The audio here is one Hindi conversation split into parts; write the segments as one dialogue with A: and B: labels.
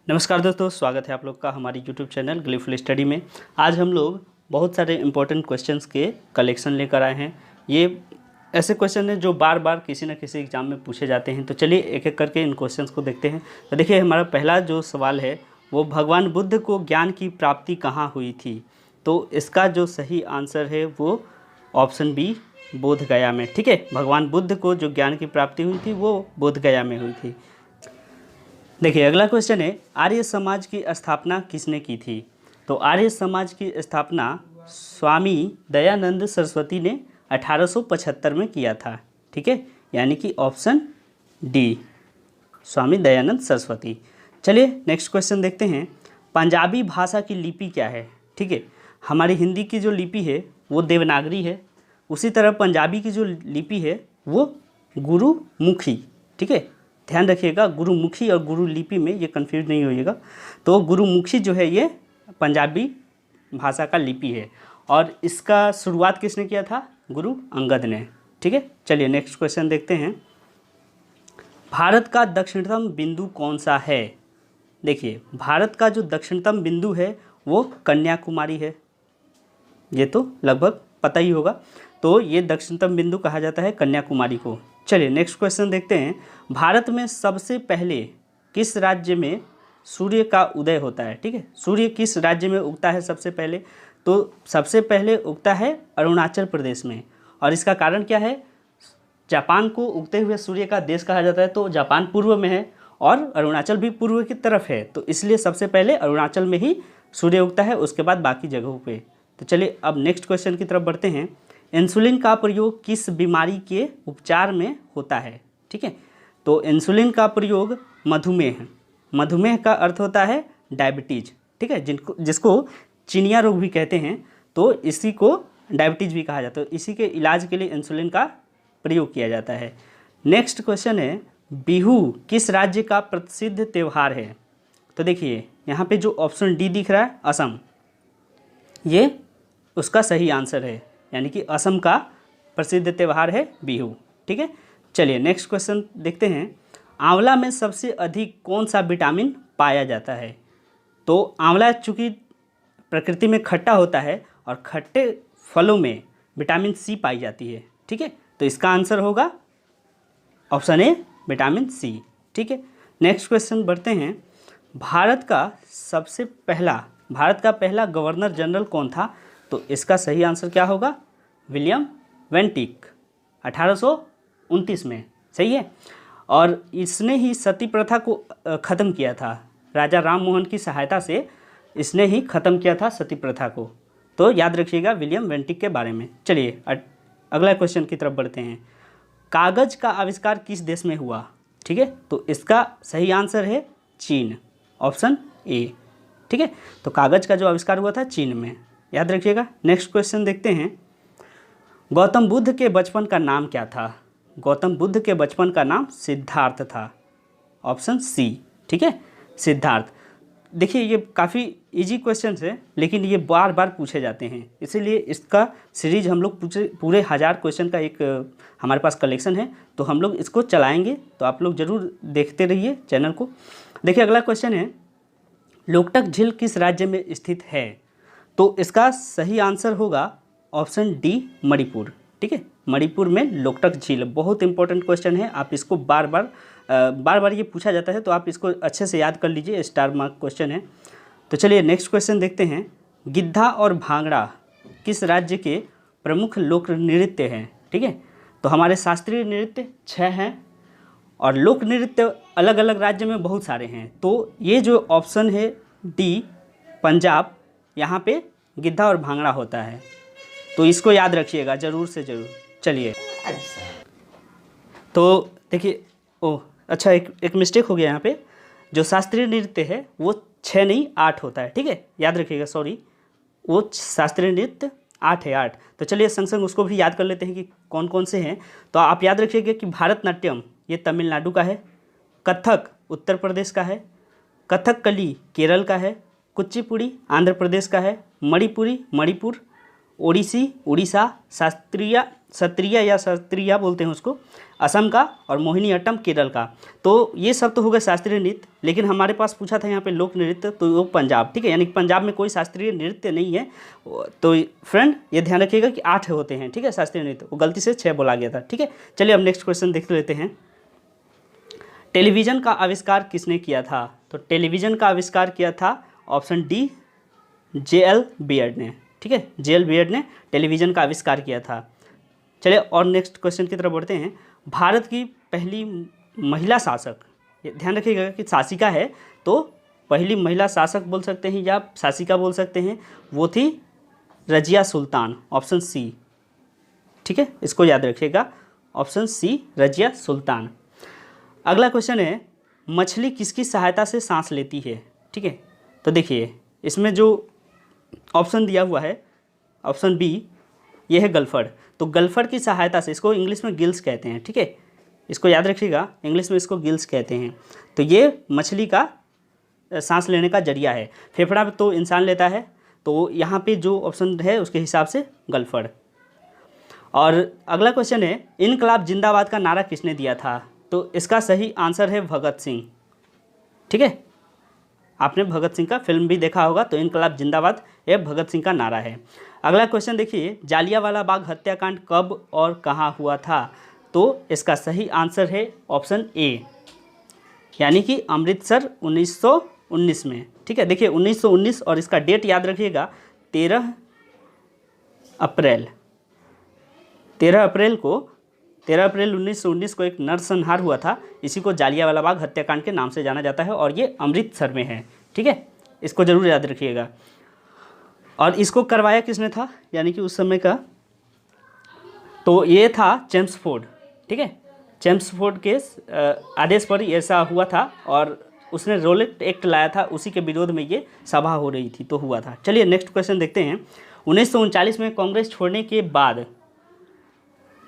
A: नमस्कार दोस्तों, स्वागत है आप लोग का हमारी यूट्यूब चैनल ग्लिफुल स्टडी में। आज हम लोग बहुत सारे इंपॉर्टेंट क्वेश्चंस के कलेक्शन लेकर आए हैं। ये ऐसे क्वेश्चन हैं जो बार बार किसी न किसी एग्ज़ाम में पूछे जाते हैं। तो चलिए एक एक करके इन क्वेश्चंस को देखते हैं। तो देखिए, हमारा पहला जो सवाल है वो भगवान बुद्ध को ज्ञान की प्राप्ति कहाँ हुई थी। तो इसका जो सही आंसर है वो ऑप्शन बी, बोध गया में। ठीक है, भगवान बुद्ध को जो ज्ञान की प्राप्ति हुई थी वो बोध गया में हुई थी। देखिए, अगला क्वेश्चन है, आर्य समाज की स्थापना किसने की थी। तो आर्य समाज की स्थापना स्वामी दयानंद सरस्वती ने 1875 में किया था। ठीक है, यानी कि ऑप्शन डी, स्वामी दयानंद सरस्वती। चलिए नेक्स्ट क्वेश्चन देखते हैं, पंजाबी भाषा की लिपि क्या है। ठीक है, हमारी हिंदी की जो लिपि है वो देवनागरी है, उसी तरह पंजाबी की जो लिपि है वो गुरुमुखी। ठीक है, ध्यान रखिएगा, गुरुमुखी और गुरु लिपि में ये कंफ्यूज नहीं होइएगा। तो गुरुमुखी जो है ये पंजाबी भाषा का लिपि है और इसका शुरुआत किसने किया था, गुरु अंगद ने। ठीक है, चलिए नेक्स्ट क्वेश्चन देखते हैं, भारत का दक्षिणतम बिंदु कौन सा है। देखिए, भारत का जो दक्षिणतम बिंदु है वो कन्याकुमारी है, ये तो लगभग पता ही होगा। तो ये दक्षिणतम बिंदु कहा जाता है कन्याकुमारी को। चलिए नेक्स्ट क्वेश्चन देखते हैं, भारत में सबसे पहले किस राज्य में सूर्य का उदय होता है। ठीक है, सूर्य किस राज्य में उगता है सबसे पहले। तो सबसे पहले उगता है अरुणाचल प्रदेश में, और इसका कारण क्या है, जापान को उगते हुए सूर्य का देश कहा जाता है। तो जापान पूर्व में है और अरुणाचल भी पूर्व की तरफ है, तो इसलिए सबसे पहले अरुणाचल में ही सूर्य उगता है, उसके बाद बाकी जगहों पे। तो चलिए अब नेक्स्ट क्वेश्चन की तरफ बढ़ते हैं, इंसुलिन का प्रयोग किस बीमारी के उपचार में होता है। ठीक है, तो इंसुलिन का प्रयोग मधुमेह का अर्थ होता है डायबिटीज। ठीक है, जिसको चिनिया रोग भी कहते हैं, तो इसी को डायबिटीज भी कहा जाता है। तो इसी के इलाज के लिए इंसुलिन का प्रयोग किया जाता है। नेक्स्ट क्वेश्चन है, बिहू किस राज्य का प्रसिद्ध त्यौहार है। तो देखिए, यहाँ पे जो ऑप्शन डी दिख रहा है असम, ये उसका सही आंसर है, यानी कि असम का प्रसिद्ध त्यौहार है बिहू। ठीक है, चलिए नेक्स्ट क्वेश्चन देखते हैं, आंवला में सबसे अधिक कौन सा विटामिन पाया जाता है। तो आंवला चूँकि प्रकृति में खट्टा होता है और खट्टे फलों में विटामिन सी पाई जाती है। ठीक है, तो इसका आंसर होगा ऑप्शन ए, विटामिन सी। ठीक है, नेक्स्ट क्वेश्चन बढ़ते हैं, भारत का पहला गवर्नर जनरल कौन था। तो इसका सही आंसर क्या होगा, विलियम वेंटिक, 1829 में। सही है, और इसने ही सती प्रथा को ख़त्म किया था, राजा राम मोहन की सहायता से इसने ही ख़त्म किया था सती प्रथा को। तो याद रखिएगा विलियम वेंटिक के बारे में। चलिए अगला क्वेश्चन की तरफ बढ़ते हैं, कागज़ का आविष्कार किस देश में हुआ। ठीक है, तो इसका सही आंसर है चीन, ऑप्शन ए। ठीक है, तो कागज़ का जो आविष्कार हुआ था चीन में, याद रखिएगा। नेक्स्ट क्वेश्चन देखते हैं, गौतम बुद्ध के बचपन का नाम क्या था। गौतम बुद्ध के बचपन का नाम सिद्धार्थ था, ऑप्शन सी। ठीक है, सिद्धार्थ। देखिए, ये काफ़ी इजी क्वेश्चन है, लेकिन ये बार बार पूछे जाते हैं, इसीलिए इसका सीरीज हम लोग पूरे 1000 क्वेश्चन का एक हमारे पास कलेक्शन है, तो हम लोग इसको चलाएंगे, तो आप लोग ज़रूर देखते रहिए चैनल को। देखिए अगला क्वेश्चन है, लोकटक झील किस राज्य में स्थित है। तो इसका सही आंसर होगा ऑप्शन डी, मणिपुर। ठीक है, मणिपुर में लोकटक झील, बहुत इंपॉर्टेंट क्वेश्चन है, आप इसको बार बार ये पूछा जाता है, तो आप इसको अच्छे से याद कर लीजिए, स्टार मार्क क्वेश्चन है। तो चलिए नेक्स्ट क्वेश्चन देखते हैं, गिद्धा और भांगड़ा किस राज्य के प्रमुख लोक नृत्य हैं। ठीक है, तो हमारे शास्त्रीय नृत्य 6 हैं और लोक नृत्य अलग अलग राज्य में बहुत सारे हैं। तो ये जो ऑप्शन है डी, पंजाब, यहाँ पे गिद्धा और भांगड़ा होता है, तो इसको याद रखिएगा ज़रूर से ज़रूर। चलिए तो देखिए, अच्छा एक मिस्टेक हो गया यहाँ पे, जो शास्त्रीय नृत्य है वो 6 नहीं 8 होता है। ठीक है, याद रखिएगा, सॉरी, वो शास्त्रीय नृत्य 8 है, 8। तो चलिए संग संग उसको भी याद कर लेते हैं कि कौन कौन से हैं। तो आप याद रखिएगा कि भरतनाट्यम ये तमिलनाडु का है, कथक उत्तर प्रदेश का है, कथकली केरल का है, कुचिपुड़ी आंध्र प्रदेश का है, मणिपुरी मणिपुर, ओडिसी, उड़ीसा, सत्रिया या सत्रिया बोलते हैं उसको, असम का, और मोहिनीअट्टम केरल का। तो ये सब तो हो गए शास्त्रीय नृत्य, लेकिन हमारे पास पूछा था यहाँ पे लोक नृत्य, तो वो पंजाब, ठीक है, यानी कि पंजाब में कोई शास्त्रीय नृत्य नहीं है। तो फ्रेंड ये ध्यान रखिएगा कि 8 होते हैं, ठीक है, शास्त्रीय नृत्य, वो गलती से 6 बोला गया था, ठीक है। चलिए अब नेक्स्ट क्वेश्चन देख लेते हैं। टेलीविज़न का आविष्कार किसने किया था? तो टेलीविज़न का आविष्कार किया था ऑप्शन डी जे.एल. बियर्ड ने, ठीक है, जे.एल. बियर्ड ने टेलीविज़न का आविष्कार किया था। चलिए और नेक्स्ट क्वेश्चन की तरफ बढ़ते हैं। भारत की पहली महिला शासक, ध्यान रखिएगा कि शासिका है, तो पहली महिला शासक बोल सकते हैं या शासिका बोल सकते हैं, वो थी रजिया सुल्तान, ऑप्शन सी, ठीक है, इसको याद रखिएगा, ऑप्शन सी रजिया सुल्तान। अगला क्वेश्चन है, मछली किसकी सहायता से सांस लेती है? ठीक है, तो देखिए इसमें जो ऑप्शन दिया हुआ है, ऑप्शन बी, ये है गल्फड़। तो गल्फड़ की सहायता से, इसको इंग्लिश में गिल्स कहते हैं, ठीक है, इसको याद रखिएगा, इंग्लिश में इसको गिल्स कहते हैं। तो ये मछली का सांस लेने का जरिया है। फेफड़ा तो इंसान लेता है, तो यहाँ पे जो ऑप्शन है उसके हिसाब से गल्फड़। और अगला क्वेश्चन है, इनकलाब जिंदाबाद का नारा किसने दिया था? तो इसका सही आंसर है भगत सिंह, ठीक है, आपने भगत सिंह का फिल्म भी देखा होगा, तो इनकलाब जिंदाबाद ये भगत सिंह का नारा है। अगला क्वेश्चन देखिए, जालियांवाला बाग हत्याकांड कब और कहाँ हुआ था? तो इसका सही आंसर है ऑप्शन ए, यानी कि अमृतसर 1919 में, ठीक है। देखिए 1919 और इसका डेट याद रखिएगा, 13 अप्रैल 1919 को एक नरसंहार हुआ था, इसी को जालियांवाला बाग हत्याकांड के नाम से जाना जाता है, और ये अमृतसर में है, ठीक है, इसको ज़रूर याद रखिएगा। और इसको करवाया किसने था, यानी कि उस समय का, तो ये था चेम्सफोर्ड, ठीक है, चेम्सफोर्ड के आदेश पर ऐसा हुआ था, और उसने रोलेट एक्ट लाया था, उसी के विरोध में ये सभा हो रही थी, तो हुआ था। चलिए नेक्स्ट क्वेश्चन देखते हैं। 1939 में कांग्रेस छोड़ने के बाद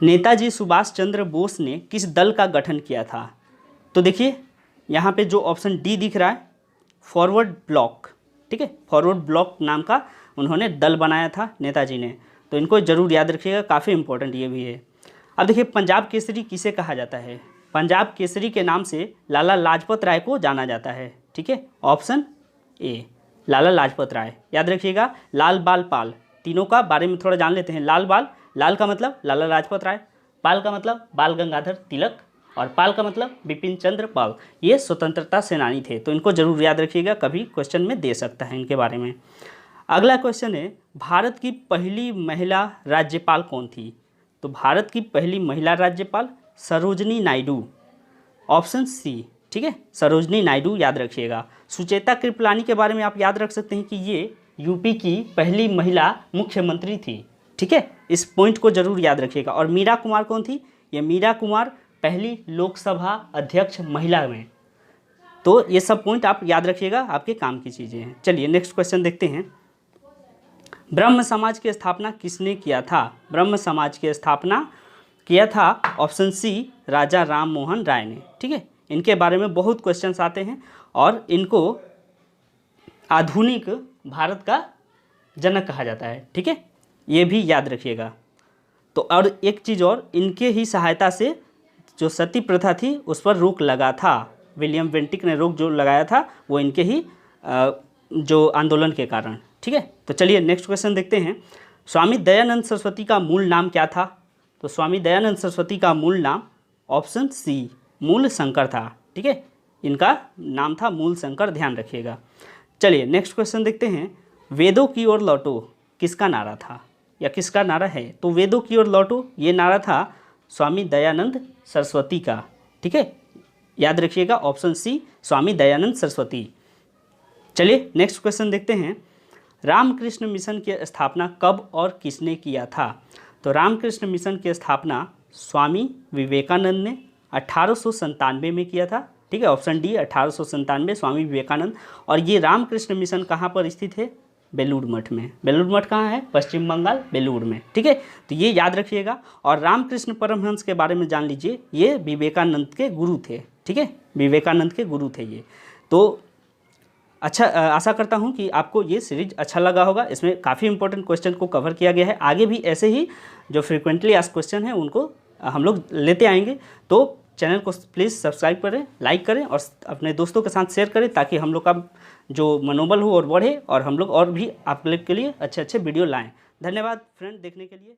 A: नेताजी सुभाष चंद्र बोस ने किस दल का गठन किया था? तो देखिए यहाँ पे जो ऑप्शन डी दिख रहा है, फॉरवर्ड ब्लॉक, ठीक है, फॉरवर्ड ब्लॉक नाम का उन्होंने दल बनाया था नेताजी ने, तो इनको ज़रूर याद रखिएगा, काफ़ी इंपॉर्टेंट ये भी है। अब देखिए पंजाब केसरी किसे कहा जाता है? पंजाब केसरी के नाम से लाला लाजपत राय को जाना जाता है, ठीक है, ऑप्शन ए लाला लाजपत राय, याद रखिएगा। लाल बाल पाल, तीनों का बारे में थोड़ा जान लेते हैं। लाल बाल, लाल का मतलब लाला लाजपत राय, पाल का मतलब बाल गंगाधर तिलक, और पाल का मतलब बिपिन चंद्र पाल, ये स्वतंत्रता सेनानी थे, तो इनको जरूर याद रखिएगा, कभी क्वेश्चन में दे सकता है इनके बारे में। अगला क्वेश्चन है, भारत की पहली महिला राज्यपाल कौन थी? तो भारत की पहली महिला राज्यपाल सरोजनी नायडू, ऑप्शन सी, ठीक है, सरोजनी नायडू याद रखिएगा। सुचेता कृपलानी के बारे में आप याद रख सकते हैं कि ये यूपी की पहली महिला मुख्यमंत्री थी, ठीक है, इस पॉइंट को जरूर याद रखिएगा। और मीरा कुमार कौन थी? ये मीरा कुमार पहली लोकसभा अध्यक्ष महिला में, तो ये सब पॉइंट आप याद रखिएगा, आपके काम की चीज़ें हैं। चलिए नेक्स्ट क्वेश्चन देखते हैं। ब्रह्म समाज की स्थापना किसने किया था? ब्रह्म समाज की स्थापना किया था ऑप्शन सी राजा राम मोहन राय ने, ठीक है, इनके बारे में बहुत क्वेश्चंस आते हैं, और इनको आधुनिक भारत का जनक कहा जाता है, ठीक है, ये भी याद रखिएगा। तो और एक चीज़ और, इनके ही सहायता से जो सती प्रथा थी उस पर रोक लगा था, विलियम बेंटिक ने रोक जो लगाया था वो इनके ही जो आंदोलन के कारण, ठीक है। तो चलिए नेक्स्ट क्वेश्चन देखते हैं। स्वामी दयानंद सरस्वती का मूल नाम क्या था? तो स्वामी दयानंद सरस्वती का मूल नाम ऑप्शन सी मूल शंकर था, ठीक है, इनका नाम था मूल शंकर, ध्यान रखिएगा। चलिए नेक्स्ट क्वेश्चन देखते हैं। वेदों की ओर लौटो किसका नारा था या किसका नारा है? तो वेदों की ओर लौटो ये नारा था स्वामी दयानंद सरस्वती का, ठीक है, याद रखिएगा, ऑप्शन सी स्वामी दयानंद सरस्वती। चलिए नेक्स्ट क्वेश्चन देखते हैं। रामकृष्ण मिशन की स्थापना कब और किसने किया था? तो रामकृष्ण मिशन की स्थापना स्वामी विवेकानंद ने 1897 में किया था, ठीक है, ऑप्शन डी 1897 स्वामी विवेकानंद। और ये रामकृष्ण मिशन कहाँ पर स्थित है? बेलूर मठ में। बेलूर मठ कहाँ है? पश्चिम बंगाल, बेलूर में, ठीक है, तो ये याद रखिएगा। और रामकृष्ण परमहंस के बारे में जान लीजिए, ये विवेकानंद के गुरु थे, ठीक है, विवेकानंद के गुरु थे ये। तो अच्छा आशा करता हूँ कि आपको ये सीरीज अच्छा लगा होगा। इसमें काफ़ी इंपॉर्टेंट क्वेश्चन को कवर किया गया है। आगे भी ऐसे ही जो फ्रीक्वेंटली आस्क्ड क्वेश्चन हैं उनको हम लोग लेते आएंगे। तो चैनल को प्लीज़ सब्सक्राइब करें, लाइक करें और अपने दोस्तों के साथ शेयर करें, ताकि हम लोग का जो मनोबल हो और बढ़े और हम लोग और भी आप लोग के लिए अच्छे अच्छे वीडियो लाएँ। धन्यवाद फ्रेंड देखने के लिए।